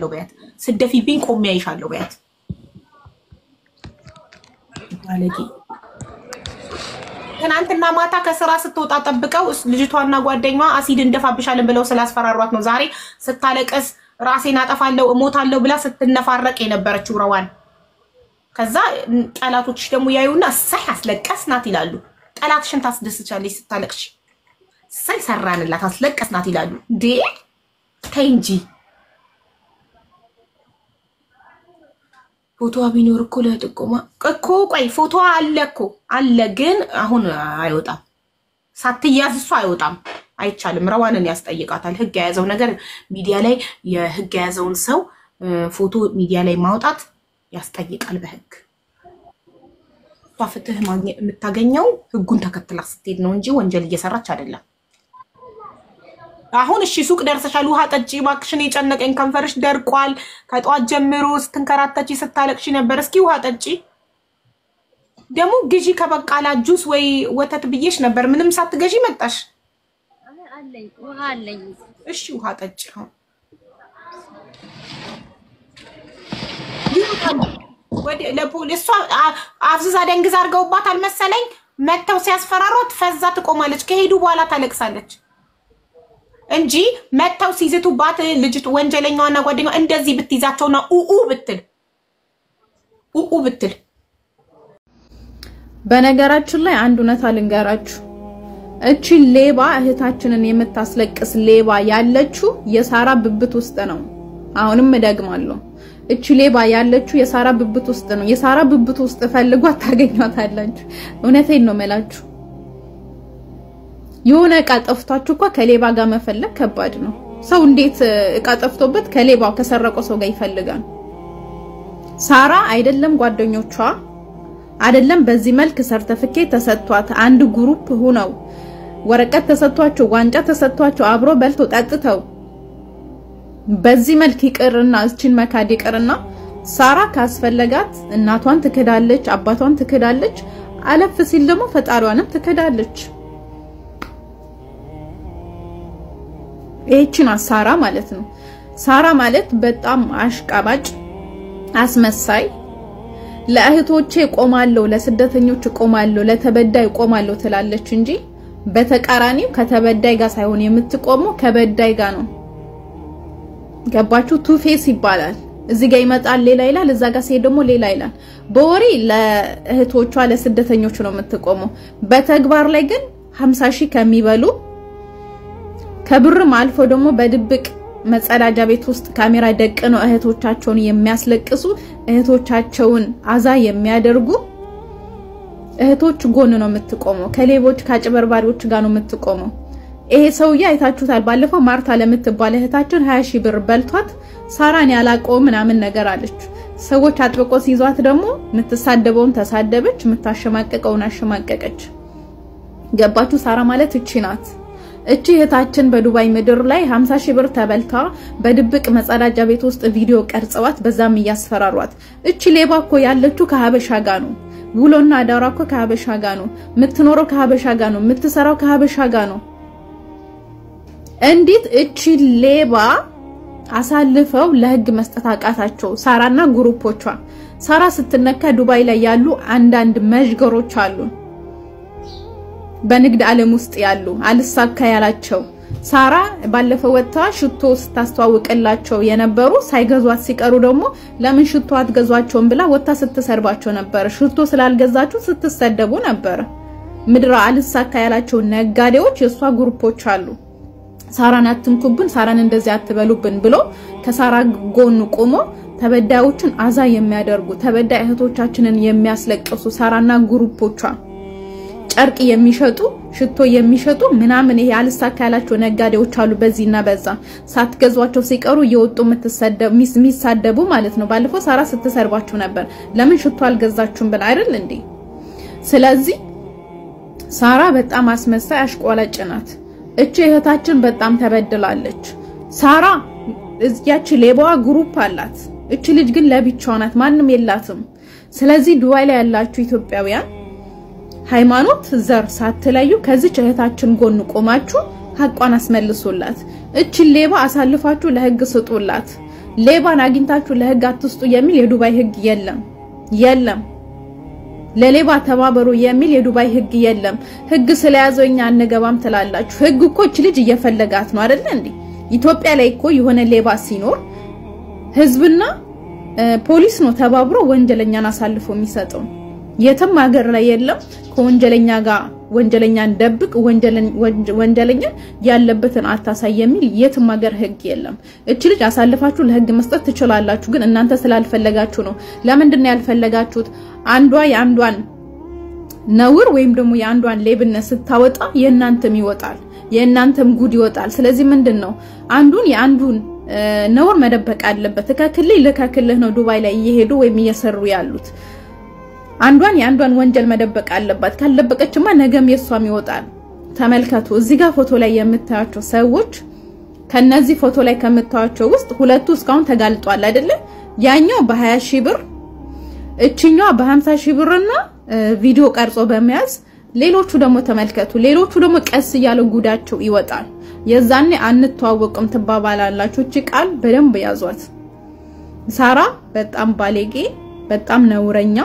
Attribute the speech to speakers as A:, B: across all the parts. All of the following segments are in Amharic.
A: ያለው በያት ስደፊብኝ ቆሜ ያይሻለሁ በያት ማለቴ ትናንትና ማታ ከስራ ስትወጣ ጠብቀው ልጅቷና ጓደኛዋ አሲድ እንደፋብሻለን ብለው ስላስፈራሯት ነው ዛሬ ስታለቀስ ራሴን አጠፋለሁ እሞታለሁ ብላ ስትነፋረቅ የነበረችው ረዋን ከዛ ጠላቶች ደግሞ ያዩና ሳይ አስለቀስናት ይላሉ ጠላትሽን ታስደስቻለሽ ስታለቅሽ ሳይ ሰራንላት አስለቀስናት ይላሉ ዴ ታንጂ ፎቶ ቢኖር እኮ ለጥቆማ እኮ ቆይ ፎቶ አለኮ አለ ግን አሁን አይወጣም ሳትያዝ እሱ አይወጣም አይቻልም ረዋንን ያስጠይቃታል ህግ ያያዘው ነገር ሚዲያ ላይ የህግ ያያዘውን ሰው ፎቶ ሚዲያ ላይ ማውጣት ያስጠይቃል በህግ ፍትህ ማግኘት የምታገኘው ህጉን ተከትላ ስትሄድ ነው እንጂ ወንጀል እየሰራች አይደለም አሁን እሺ ሱቅ ደርሰሻል ውሃ ጠጪ ባክሽን የጨነቀኝ ከንፈርሽ ደርቋል ከጧት ጀምሮ ስትንከራተቺ ስታለቅሺ ነበር እስኪ ውሃ ጠጪ ደሞ ግዢ ከበቃላ ጁስ ወይ ወተት ብዬሽ ነበር ምንም ሳትገዢ መጣሽ
B: አለኝ ውሃ አለኝ
A: እሺ ውሃ ጠጪ ወደ ለፖሊስ አፍዝዛ ደንግዛ አርገውባታል መሰለኝ መተው ሲያስፈራሯት ፈዛ ትቆማለች ከሄዱ በኋላ ታለቅሳለች እንጂ መተው ሲዝቱባት ልጅቱ ወንጀለኛዋና ጓደኛዋ እንደዚህ ብትይዛቸውና ኡኡ ብትል
C: በነገራችን ላይ አንድ እውነት አልንገራችሁ እቺ ሌባ እህታችንን የምታስለቅስ ሌባ ያለችው የሳራ ብብት ውስጥ ነው አሁንም እደግማለሁ እቺ ሌባ ያለችው የሳራ ብብት ውስጥ ነው የሳራ ብብት ውስጥ ፈልጓት ታገኛታላችሁ እውነቴን ነው መላችሁ የሆነ እቃ ጠፍቷችሁ እኮ ከሌባ ጋር መፈለግ ከባድ ነው ሰው እንዴት እቃ ጠፍቶበት ከሌባው ከሰረቀው ሰው ጋር ይፈልጋል ሳራ አይደለም ጓደኞቿ አይደለም በዚህ መልክ ሰርተፊኬት ተሰጥቷት አንድ ግሩፕ ሆነው ወረቀት ተሰጥቷቸው ዋንጫ ተሰጥቷቸው አብሮ በልቶ ጠጥተው በዚህ መልክ ይቀርና እቺን መካድ ይቀርና ሳራ ካስፈለጋት እናቷን ትከዳለች አባቷን ትከዳለች አለፍ ሲል ደግሞ ፈጣሪዋንም ትከዳለች እቺና ሳራ ማለት ነው ሳራ ማለት በጣም አሽቃባጭ አስመሳይ ለእህቶቼ ቆማለሁ ለስደተኞች ቆማለሁ ለተበዳይ ቆማለሁ ትላለች እንጂ በተቃራኒው ከተበዳይ ጋር ሳይሆን የምትቆመው ከበዳይ ጋር ነው ገባችሁ ቱ ፌስ ይባላል እዚህ ጋር ይመጣል ሌላ ይላል እዛ ጋር ሲሄድ ደግሞ ሌላ ይላል በወሬ ለእህቶቿ ለስደተኞች ነው የምትቆመው በተግባር ላይ ግን 50,000 ከሚበሉ ከብርም አልፎ ደግሞ በድብቅ መጸዳጃ ቤት ውስጥ ካሜራ ደቅነው እህቶቻቸውን የሚያስለቅሱ እህቶቻቸውን አዛ የሚያደርጉ እህቶች ጎን ነው የምትቆመው ከሌቦች ካጭበርባሪዎች ጋር ነው የምትቆመው ይሄ ሰውዬ አይታችሁታል ባለፈው ማርታ ለምትባል እህታችን 20,000 ብር በልቷት ሳራን ያላቀው ምናምን ነገር አለች ሰዎች አጥብቆ ሲይዟት ደግሞ ምትሳደበውን ተሳደበች ምታሸማቀቀውን አሸማቀቀች ገባችሁ ሳራ ማለት እቺ ናት እቺ እህታችን በዱባይ ምድር ላይ 50,000 ብር ተበልታ በድብቅ መጸዳጃ ቤት ውስጥ ቪዲዮ ቀርጸዋት በዛም ያስፈራሯት እቺ ሌባ እኮ ያለችው ከሀበሻ ጋር ነው ውሎና ዳራ እኮ ከሀበሻ ጋር ነው ምትኖረው ከሀበሻ ጋር ነው ምትሰራው ከሀበሻ ጋር ነው እንዴት እቺ ሌባ አሳልፈው ለህግ መስጠት አቃታቸው ሳራና ግሩፖቿ ሳራ ስትነካ ዱባይ ላይ ያሉ አንዳንድ መዥገሮች አሉ በንግድ ዓለም ውስጥ ያሉ አልሳካ ያላቸው ሳራ ባለፈው ወጣ ሽቶ ስታስተዋውቅላቸው የነበሩ ሳይገዟት ሲቀሩ ደግሞ ለምን ሽቶ አትገዟቸውም ብላ ወጣ ስትሰርባቸው ነበር ሽቶ ስላልገዛችሁ ስትሰደቡ ነበር ምድራ አልሳካ ያላቸው ነጋዴዎች የሷ ግሩፖች አሉ ሳራን አትንኩብን ሳራን እንደዚህ አትበሉብን ብሎ ከሳራ ጎን ቆሞ ተበዳዮችን አዛ የሚያደርጉ ተበዳይ እህቶቻችንን የሚያስለቅሱ ሳራና ግሩፖቿ ጨርቅ የሚሸጡ ሽቶ የሚሸጡ ምናምን ይሄ አልሳካ ያላቸው ነጋዴዎች አሉ በዚህና በዛ ሳትገዟቸው ሲቀሩ እየወጡ ሚሳደቡ ማለት ነው ባለፈው ሳራ ስትሰርባችሁ ነበር ለምን ሽቶ አልገዛችሁም ብላ አይደል እንዴ ስለዚህ ሳራ በጣም አስመሳይ አሽቆላጭ ናት እቺ እህታችን በጣም ተበድላለች ሳራ እዚያች ሌባዋ ግሩፕ አላት እቺ ልጅ ግን ለብቻዋ ናት ማንንም የላትም ስለዚህ ዱባይ ላይ ያላችሁ ኢትዮጵያውያን ሃይማኖት ዘር ሳትለዩ ከዚህ እህታችን ጎን ቆማችሁ ሐቋን አስመልሱላት እቺ ሌባ አሳልፋችሁ ለህግ ስጡላት ሌባን አግኝታችሁ ለህግ አትስጡ የሚል የዱባይ ህግ የለም ለሌባ ተባበሩ የሚል የዱባይ ህግ የለም ህግ ስለያዘውኛ አንገባም ትላላችሁ ህግ እኮ እቺ ልጅ እየፈለጋት ነው አይደል እንዴ ኢትዮጵያ ላይ እኮ የሆነ ሌባ ሲኖር ህዝብና ፖሊስ ነው ተባብሮ ወንጀለኛን አሳልፎ የሚሰጠው የትም ሀገር ላይ የለም ከወንጀለኛ ጋር ወንጀለኛን ደብቅ ወንጀለኛ ያለበትን አታሳይ የሚል የትም ሀገር ህግ የለም እቺ ልጅ አሳልፋችሁ ለህግ መስጠት ትችላላችሁ ግን እናንተ ስላልፈለጋችሁ ነው ለምንድን ነው ያልፈለጋችሁት አንዷ ያንዷን ነውር ወይም ደግሞ ያንዷን ሌብነት ስታወጣ የእናንተም ይወጣል የእናንተም ጉድ ይወጣል ስለዚህ ምንድነው አንዱን ያንዱን ነውር መደበቅ አለበት ለከክልህ ነው ዱባይ ላይ እየሄዱ ወይም እየሰሩ ያሉት አንዷን ያንዷን ወንጀል መደበቅ አለባት ካልደበቀችማ ነገም የሷም ይወጣል ተመልከቱ እዚህ ጋር ፎቶ ላይ የምታያቸው ሰዎች ከነዚህ ፎቶ ላይ ከምታያቸው ውስጥ ሁለቱ እስካሁን ተጋልጧል አይደለ ያኛው በ20 ሺህ ብር እቺኛው በ50 ሺህ ብርና ቪዲዮ ቀርጾ በመያዝ ሌሎቹ ደግሞ ተመልከቱ ሌሎቹ ደግሞ ቀስ ያለው ጉዳቸው ይወጣል የዛኔ አንተዋወቅም ተባባላላችሁ እቺ ቃል በደንብ ያዟት ሳራ በጣም ባለጌ በጣም ነውረኛ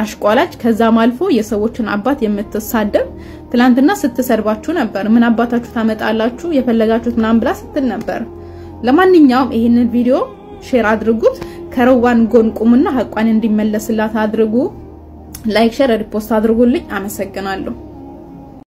C: አሽቋላጭ ከዛም አልፎ የሰዎችን አባት የምትሳደብ ትላንትና ስትሰርባችሁ ነበር ምን አባታችሁ ታመጣላችሁ የፈለጋችሁት ምናምን ብላ ስትል ነበር ለማንኛውም ይሄንን ቪዲዮ ሼር አድርጉት ከረዋን ጎን ቁሙና ሐቋን እንዲመለስላት አድርጉ ላይክ ሼር ሪፖስት አድርጉልኝ አመሰግናለሁ